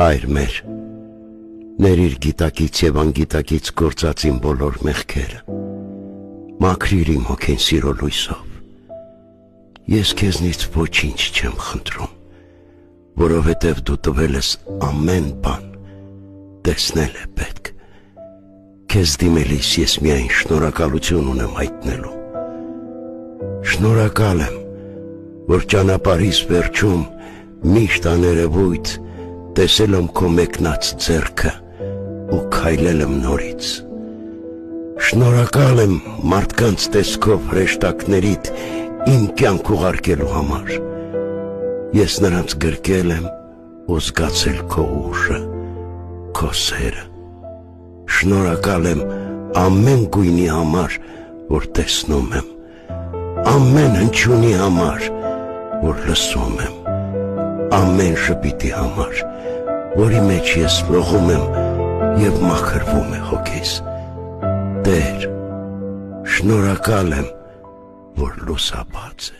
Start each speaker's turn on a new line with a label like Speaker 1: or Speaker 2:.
Speaker 1: Հայր մեր, ներիր գիտակից և անգիտակից գործած իմ բոլոր մեղքերը, մաքրիր իմ հոգին սիրո լույսով, ես քեզնից ոչինչ չեմ խնդրում, որովհետև դու տվել ես ամեն բան, տեսնել է պետք, քեզ դիմելիս ես միայն շնորհակալություն ունեմ հայտնելու, շնորհակալ եմ, որ ճանապարհիս վերջում միշտ աներևույթ տեսել եմ քո մեկնած ձեռքը ու քայլել եմ նորից, շնորհակալ եմ մարդկանց տեսքով հրեշտակներիդ իմ կյանք ուղարկելու համար, ես նրանց գրկել եմ ու զգացել քո ուժը, քո սերը, շնորհակալ եմ ամեն գույնի համար, որ տեսնում եմ, ամեն հնչյունի համար, որ լսում եմ, ամեն շպիտի համար, որի մեջ ես լողում եմ և մաքրվում է հոգիս, Տեր, շնորհակալ եմ, որ լուսաբաց է։